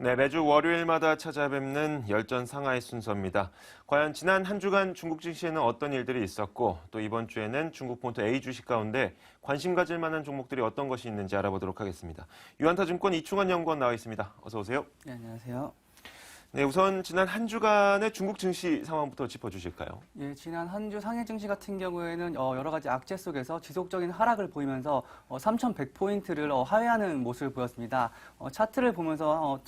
네, 매주 월요일마다 찾아뵙는 열전 상하이 순서입니다. 과연 지난 한 주간 중국 증시에는 어떤 일들이 있었고 또 이번 주에는 중국 본토 A 주식 가운데 관심 가질 만한 종목들이 어떤 것이 있는지 알아보도록 하겠습니다. 유한타증권 이충환 연구원 나와 있습니다. 어서 오세요. 네, 안녕하세요. 네, 우선 지난 한 주간의 중국 증시 상황부터 짚어주실까요? 예, 지난 한 주 상해 증시 같은 경우에는 여러 가지 악재 속에서 지속적인 하락을 보이면서 3,100포인트를 하회하는 모습을 보였습니다. 차트를 보면서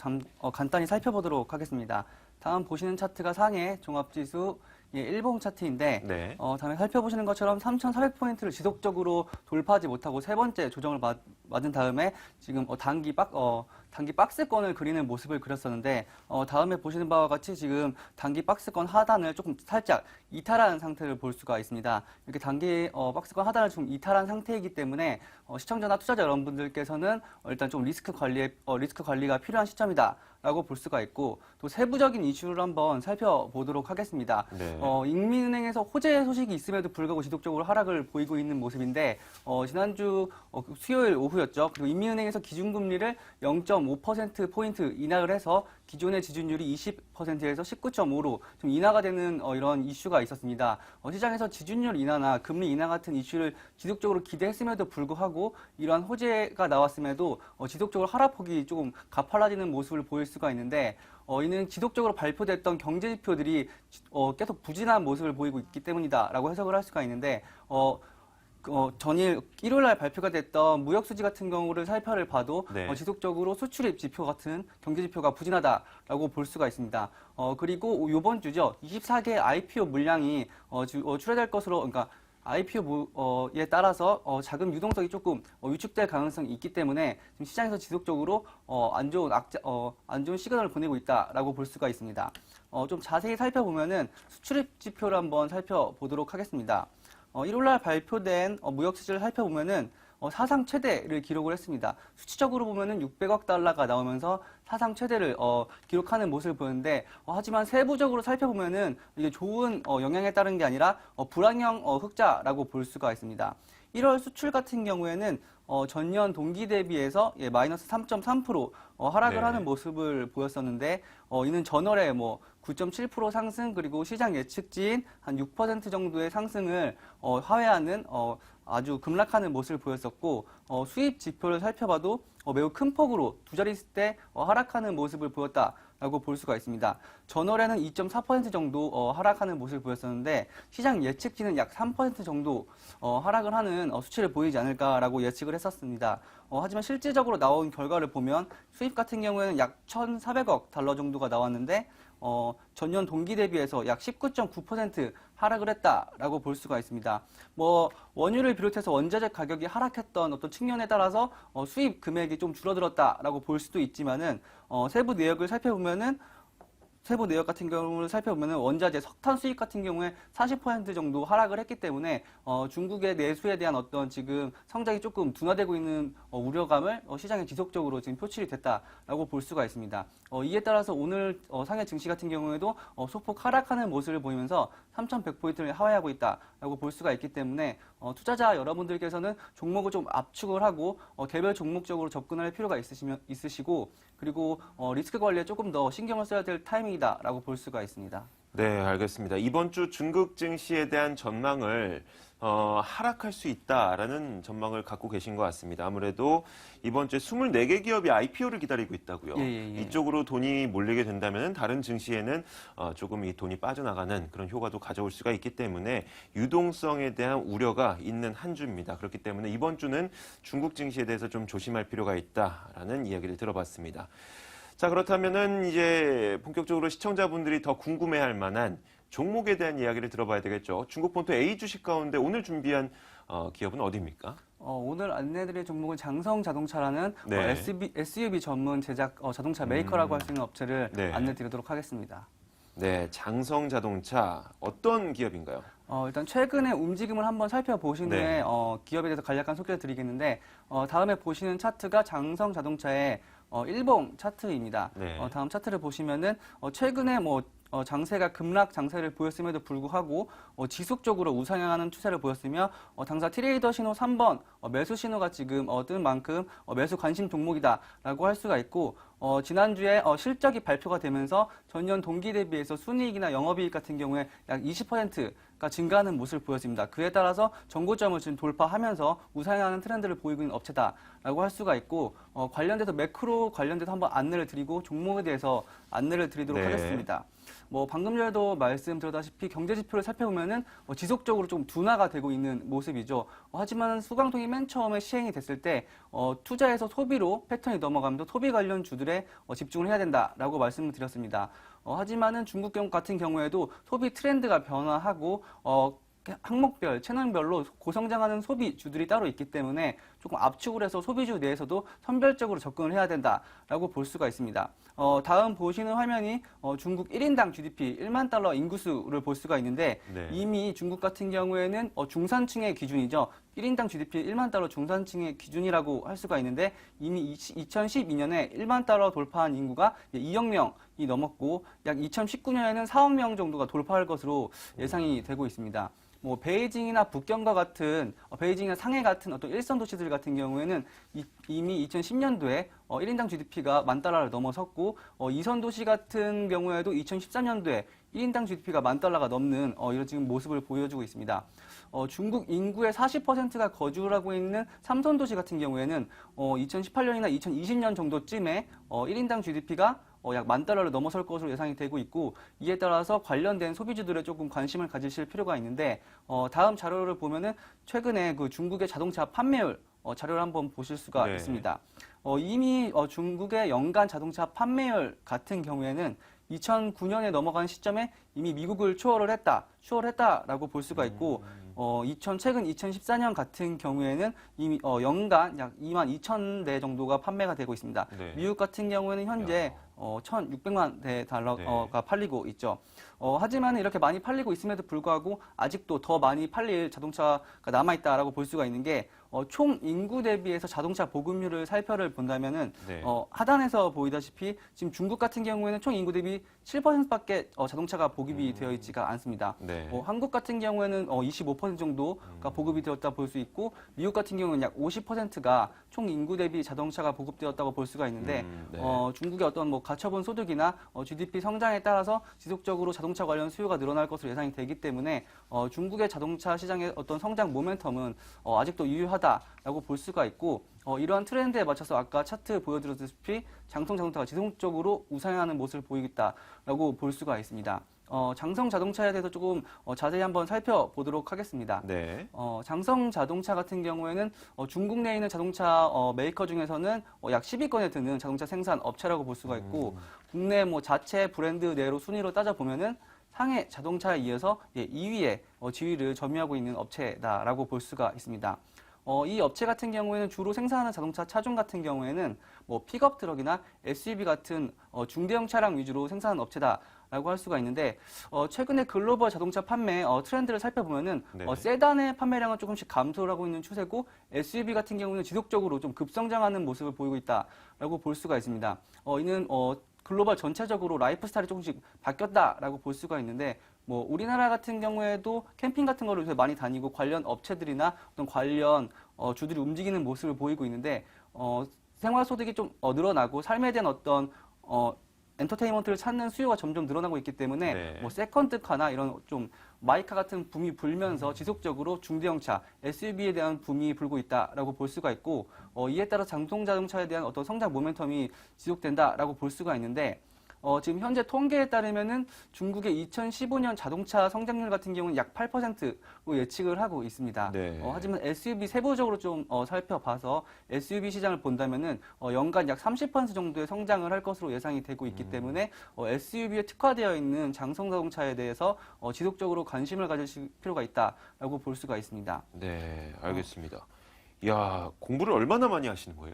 간단히 살펴보도록 하겠습니다. 다음 보시는 차트가 상해 종합지수 일봉 차트인데 네. 다음에 살펴보시는 것처럼 3,400포인트를 지속적으로 돌파하지 못하고 세 번째 조정을 맞은 다음에 지금 단기 박스권을 그리는 모습을 그렸었는데 다음에 보시는 바와 같이 지금 단기 박스권 하단을 조금 살짝 이탈한 상태를 볼 수가 있습니다. 이렇게 단기 박스권 하단을 좀 이탈한 상태이기 때문에 시청자나 투자자 여러분들께서는 일단 좀 리스크 관리가 필요한 시점이다라고 볼 수가 있고 또 세부적인 이슈를 한번 살펴보도록 하겠습니다. 네. 인민은행에서 호재 소식이 있음에도 불구하고 지속적으로 하락을 보이고 있는 모습인데 지난주 수요일 오후였죠. 그리고 인민은행에서 기준금리를 0.5%포인트 인하를 해서 기존의 지준율이 20%에서 19.5로 좀 인하가 되는 이런 이슈가 있었습니다. 시장에서 지준율 인하나 금리 인하 같은 이슈를 지속적으로 기대했음에도 불구하고 이러한 호재가 나왔음에도 지속적으로 하락폭이 조금 가팔라지는 모습을 보일 수가 있는데 이는 지속적으로 발표됐던 경제 지표들이 계속 부진한 모습을 보이고 있기 때문이다라고 해석을 할 수가 있는데 전일 일요일 날 발표가 됐던 무역 수지 같은 경우를 살펴를 봐도 네. 지속적으로 수출입 지표 같은 경제 지표가 부진하다라고 볼 수가 있습니다. 그리고 이번 주죠. 24개 IPO 물량이 출하될 것으로 그러니까 IPO에 따라서 자금 유동성이 조금 위축될 가능성이 있기 때문에 지금 시장에서 지속적으로 안 좋은 시그널을 보내고 있다라고 볼 수가 있습니다. 좀 자세히 살펴보면은 수출입 지표를 한번 살펴보도록 하겠습니다. 일요일날 발표된 무역 수지를 살펴보면은 사상 최대를 기록을 했습니다. 수치적으로 보면은 600억 달러가 나오면서 사상 최대를 기록하는 모습을 보였는데 하지만 세부적으로 살펴보면은 이게 좋은 영향에 따른 게 아니라 불황형 흑자라고 볼 수가 있습니다. 1월 수출 같은 경우에는 전년 동기 대비해서 마이너스 3.3% 하락을 네. 하는 모습을 보였었는데 이는 전월에 9.7% 상승 그리고 시장 예측치인 한 6% 정도의 상승을 하회하는 아주 급락하는 모습을 보였었고 수입 지표를 살펴봐도 매우 큰 폭으로 두 자릿수대 하락하는 모습을 보였다라고 볼 수가 있습니다. 전월에는 2.4% 정도 하락하는 모습을 보였었는데 시장 예측치는 약 3% 정도 하락을 하는 수치를 보이지 않을까라고 예측을 했었습니다. 하지만 실질적으로 나온 결과를 보면 수입 같은 경우에는 약 1,400억 달러 정도가 나왔는데 전년 동기 대비해서 약 19.9% 하락을 했다라고 볼 수가 있습니다. 원유를 비롯해서 원자재 가격이 하락했던 어떤 측면에 따라서 수입 금액이 좀 줄어들었다라고 볼 수도 있지만은 세부 내역 같은 경우를 살펴보면 원자재 석탄 수입 같은 경우에 40% 정도 하락을 했기 때문에 중국의 내수에 대한 어떤 지금 성장이 조금 둔화되고 있는 우려감을 시장에 지속적으로 지금 표출이 됐다라고 볼 수가 있습니다. 이에 따라서 오늘 상해 증시 같은 경우에도 소폭 하락하는 모습을 보이면서 3,100포인트를 하회하고 있다라고 볼 수가 있기 때문에 투자자 여러분들께서는 종목을 좀 압축을 하고 개별 종목적으로 접근할 필요가 있으시고 그리고 리스크 관리에 조금 더 신경을 써야 될 타이밍이다라고 볼 수가 있습니다. 네, 알겠습니다. 이번 주 중국 증시에 대한 전망을 하락할 수 있다라는 전망을 갖고 계신 것 같습니다. 아무래도 이번 주에 24개 기업이 IPO를 기다리고 있다고요. 예. 이쪽으로 돈이 몰리게 된다면 다른 증시에는 조금 이 돈이 빠져나가는 그런 효과도 가져올 수가 있기 때문에 유동성에 대한 우려가 있는 한 주입니다. 그렇기 때문에 이번 주는 중국 증시에 대해서 좀 조심할 필요가 있다라는 이야기를 들어봤습니다. 자, 그렇다면은 이제 본격적으로 시청자분들이 더 궁금해할 만한 종목에 대한 이야기를 들어봐야 되겠죠. 중국 본토 A 주식 가운데 오늘 준비한 기업은 어디입니까? 오늘 안내드릴 종목은 장성 자동차라는 네. SUV 전문 제작 자동차 메이커라고 할 수 있는 업체를 네. 안내드리도록 하겠습니다. 네, 장성 자동차 어떤 기업인가요? 일단 최근의 움직임을 한번 살펴보신 네. 후에 기업에 대해서 간략한 소개를 드리겠는데 다음에 보시는 차트가 장성 자동차의 일봉 차트입니다. 네. 다음 차트를 보시면은 최근에 장세가 급락 장세를 보였음에도 불구하고 지속적으로 우상향하는 추세를 보였으며 당사 트레이더 신호 3번 매수 신호가 지금 뜬 만큼 매수 관심 종목이다라고 할 수가 있고 지난주에 실적이 발표가 되면서 전년 동기 대비해서 순이익이나 영업이익 같은 경우에 약 20%가 증가하는 모습을 보였습니다. 그에 따라서 정고점을 지금 돌파하면서 우상향하는 트렌드를 보이고 있는 업체다라고 할 수가 있고 관련돼서 매크로 관련돼서 한번 안내를 드리고 종목에 대해서 안내를 드리도록 네. 하겠습니다. 방금 전에도 말씀드렸다시피 경제 지표를 살펴보면은 지속적으로 좀 둔화가 되고 있는 모습이죠. 하지만 수강통이 맨 처음에 시행이 됐을 때 투자에서 소비로 패턴이 넘어가면서 소비 관련 주들에 집중을 해야 된다라고 말씀을 드렸습니다. 하지만은 중국 같은 경우에도 소비 트렌드가 변화하고 항목별, 채널별로 고성장하는 소비주들이 따로 있기 때문에 조금 압축을 해서 소비주 내에서도 선별적으로 접근을 해야 된다라고 볼 수가 있습니다. 다음 보시는 화면이 중국 1인당 GDP 1만 달러 인구수를 볼 수가 있는데 네. 이미 중국 같은 경우에는 중산층의 기준이죠. 1인당 GDP 1만 달러 중산층의 기준이라고 할 수가 있는데 이미 2012년에 1만 달러 돌파한 인구가 2억 명이 넘었고 약 2019년에는 4억 명 정도가 돌파할 것으로 예상이 되고 있습니다. 베이징이나 북경과 같은 베이징이나 상해 같은 어떤 일선 도시들 같은 경우에는 이미 2010년도에 1인당 GDP가 만 달러를 넘어섰고 이선 도시 같은 경우에도 2013년도에 1인당 GDP가 만 달러가 넘는 이런 지금 모습을 보여주고 있습니다. 중국 인구의 40%가 거주를 하고 있는 삼선 도시 같은 경우에는 2018년이나 2020년 정도쯤에 1인당 GDP가 약 만 달러를 넘어설 것으로 예상이 되고 있고 이에 따라서 관련된 소비주들에 조금 관심을 가지실 필요가 있는데 다음 자료를 보면은 최근에 그 중국의 자동차 판매율 자료를 한번 보실 수가 네. 있습니다. 이미 중국의 연간 자동차 판매율 같은 경우에는 2009년에 넘어간 시점에 이미 미국을 추월했다라고 볼 수가 있고 최근 2014년 같은 경우에는 이미 연간 약 2만 2천 대 정도가 판매가 되고 있습니다. 네. 미국 같은 경우에는 현재 1,600만 대 달러가 팔리고 있죠. 하지만 이렇게 많이 팔리고 있음에도 불구하고 아직도 더 많이 팔릴 자동차가 남아있다라고 볼 수가 있는 게 총 인구 대비해서 자동차 보급률을 살펴를 본다면은 네. 하단에서 보이다시피 지금 중국 같은 경우에는 총 인구 대비 7%밖에 자동차가 보급이 되어 있지가 않습니다. 네. 한국 같은 경우에는 25% 정도가 보급이 되었다 볼 수 있고 미국 같은 경우는 약 50%가 총 인구 대비 자동차가 보급되었다고 볼 수가 있는데 네. 중국의 어떤 가처분 소득이나 GDP 성장에 따라서 지속적으로 자동차 관련 수요가 늘어날 것으로 예상이 되기 때문에 중국의 자동차 시장의 어떤 성장 모멘텀은 아직도 유효하다라고 볼 수가 있고 이러한 트렌드에 맞춰서 아까 차트 보여드렸다시피 장성 자동차가 지속적으로 우상향하는 모습을 보이고 있다라고 볼 수가 있습니다. 장성 자동차에 대해서 조금 자세히 한번 살펴보도록 하겠습니다. 네. 장성 자동차 같은 경우에는 중국 내에 있는 자동차 메이커 중에서는 약 10위권에 드는 자동차 생산 업체라고 볼 수가 있고 국내 자체 브랜드 내로 순위로 따져보면은 상해 자동차에 이어서 2위에 지위를 점유하고 있는 업체다라고 볼 수가 있습니다. 이 업체 같은 경우에는 주로 생산하는 자동차 차종 같은 경우에는 픽업 트럭이나 SUV 같은 중대형 차량 위주로 생산하는 업체다라고 할 수가 있는데 최근에 글로벌 자동차 판매 트렌드를 살펴보면은 네. 세단의 판매량은 조금씩 감소를 하고 있는 추세고 SUV 같은 경우는 지속적으로 좀 급성장하는 모습을 보이고 있다라고 볼 수가 있습니다. 이는 글로벌 전체적으로 라이프 스타일이 조금씩 바뀌었다라고 볼 수가 있는데 우리나라 같은 경우에도 캠핑 같은 거를 요새 많이 다니고 관련 업체들이나 어떤 관련 주들이 움직이는 모습을 보이고 있는데 생활 소득이 좀 늘어나고 삶에 대한 어떤 엔터테인먼트를 찾는 수요가 점점 늘어나고 있기 때문에 네. 세컨드카나 이런 좀 마이카 같은 붐이 불면서 지속적으로 중대형차, SUV에 대한 붐이 불고 있다라고 볼 수가 있고 이에 따라 장성 자동차에 대한 어떤 성장 모멘텀이 지속된다라고 볼 수가 있는데 지금 현재 통계에 따르면은 중국의 2015년 자동차 성장률 같은 경우는 약 8%로 예측을 하고 있습니다. 네. 하지만 SUV 세부적으로 좀 살펴봐서 SUV 시장을 본다면은 연간 약 30% 정도의 성장을 할 것으로 예상이 되고 있기 때문에 SUV에 특화되어 있는 장성 자동차에 대해서 지속적으로 관심을 가질 필요가 있다라고 볼 수가 있습니다. 네, 알겠습니다. 야, 공부를 얼마나 많이 하시는 거예요?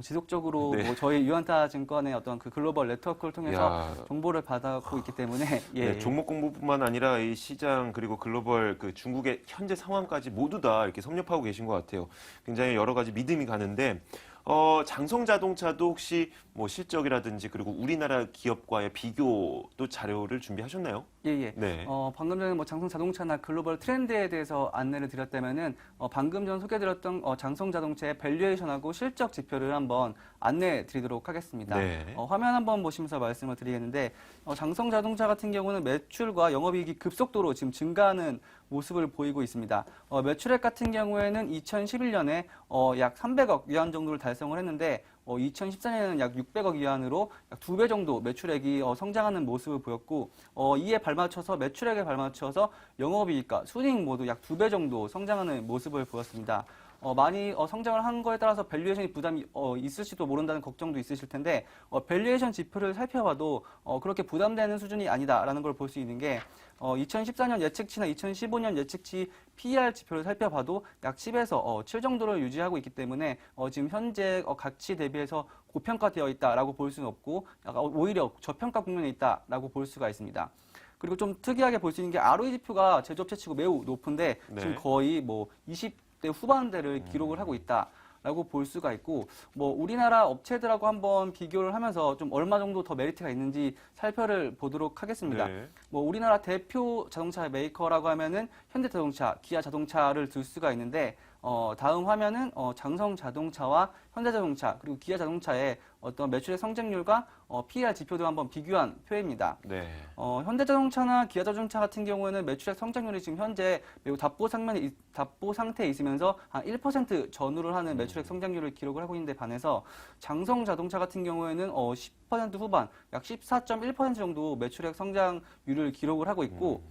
지속적으로 네. 저희 유한타 증권의 어떤 그 글로벌 네트워크를 통해서 야. 정보를 받았고 있기 때문에 네, 종목 공부뿐만 아니라 이 시장 그리고 글로벌 그 중국의 현재 상황까지 모두 다 이렇게 섭렵하고 계신 것 같아요. 굉장히 여러 가지 믿음이 가는데 장성자동차도 혹시 뭐 실적이라든지 그리고 우리나라 기업과의 비교도 자료를 준비하셨나요? 예, 예. 네. 방금 전에 뭐 장성 자동차나 글로벌 트렌드에 대해서 안내를 드렸다면은, 방금 전 소개드렸던 장성 자동차의 밸류에이션하고 실적 지표를 한번 안내 드리도록 하겠습니다. 네. 화면 한번 보시면서 말씀을 드리겠는데, 장성 자동차 같은 경우는 매출과 영업이익이 급속도로 지금 증가하는 모습을 보이고 있습니다. 매출액 같은 경우에는 2011년에 약 300억 위안 정도를 달성을 했는데, 2014년에는 약 600억 위안으로 약 2배 정도 매출액이 성장하는 모습을 보였고, 이에 발맞춰서 매출액에 발맞춰서 영업이익과 순이익 모두 약 2배 정도 성장하는 모습을 보였습니다. 많이 성장을 한 거에 따라서 밸류에이션이 부담이 있을지도 모른다는 걱정도 있으실 텐데, 밸류에이션 지표를 살펴봐도 그렇게 부담되는 수준이 아니다라는 걸 볼 수 있는 게, 2014년 예측치나 2015년 예측치 PER 지표를 살펴봐도 약 10에서 7 정도를 유지하고 있기 때문에 지금 현재 가치 대비해서 고평가되어 있다라고 볼 수는 없고, 오히려 저평가 국면에 있다라고 볼 수가 있습니다. 그리고 좀 특이하게 볼 수 있는 게 ROE 지표가 제조업체치고 매우 높은데, 네. 지금 거의 뭐 20대 후반대를 기록을 하고 있다라고 볼 수가 있고, 뭐 우리나라 업체들하고 한번 비교를 하면서 좀 얼마 정도 더 메리트가 있는지 살펴를 보도록 하겠습니다. 네. 뭐 우리나라 대표 자동차 메이커라고 하면은 현대자동차, 기아자동차를 들 수가 있는데, 다음 화면은 장성자동차와 현대자동차 그리고 기아자동차의 어떤 매출의 성장률과 PER 지표도 한번 비교한 표입니다. 네. 현대자동차나 기아자동차 같은 경우에는 매출액 성장률이 지금 현재 매우 답보 상태에 있으면서 한 1% 전후를 하는 매출액 성장률을 기록을 하고 있는데 반해서 장성자동차 같은 경우에는 10% 후반, 약 14.1% 정도 매출액 성장률을 기록을 하고 있고,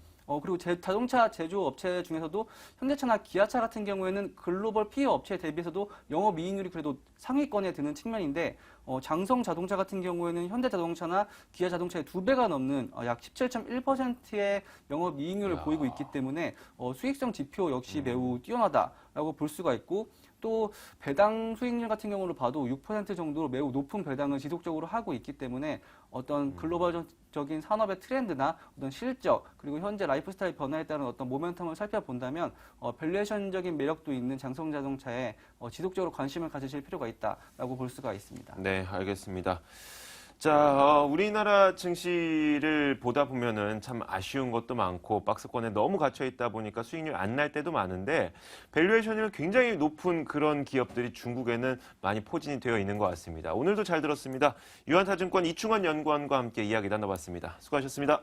그리고 자동차 제조업체 중에서도 현대차나 기아차 같은 경우에는 글로벌 피해 업체 대비해서도 영업이익률이 그래도 상위권에 드는 측면인데, 장성자동차 같은 경우에는 현대자동차나 기아자동차의 2배가 넘는 약 17.1%의 영업이익률을 보이고 있기 때문에 수익성 지표 역시 매우 뛰어나다라고 볼 수가 있고, 또 배당 수익률 같은 경우를 봐도 6% 정도로 매우 높은 배당을 지속적으로 하고 있기 때문에 어떤 글로벌적인 산업의 트렌드나 어떤 실적 그리고 현재 라이프 스타일 변화에 따른 어떤 모멘텀을 살펴본다면 밸류에이션적인 매력도 있는 장성자동차에 지속적으로 관심을 가지실 필요가 있다라고 볼 수가 있습니다. 네, 알겠습니다. 자, 우리나라 증시를 보다 보면은 참 아쉬운 것도 많고 박스권에 너무 갇혀 있다 보니까 수익률 안 날 때도 많은데 밸류에이션이 굉장히 높은 그런 기업들이 중국에는 많이 포진이 되어 있는 것 같습니다. 오늘도 잘 들었습니다. 유한타증권 이충원 연구원과 함께 이야기 나눠봤습니다. 수고하셨습니다.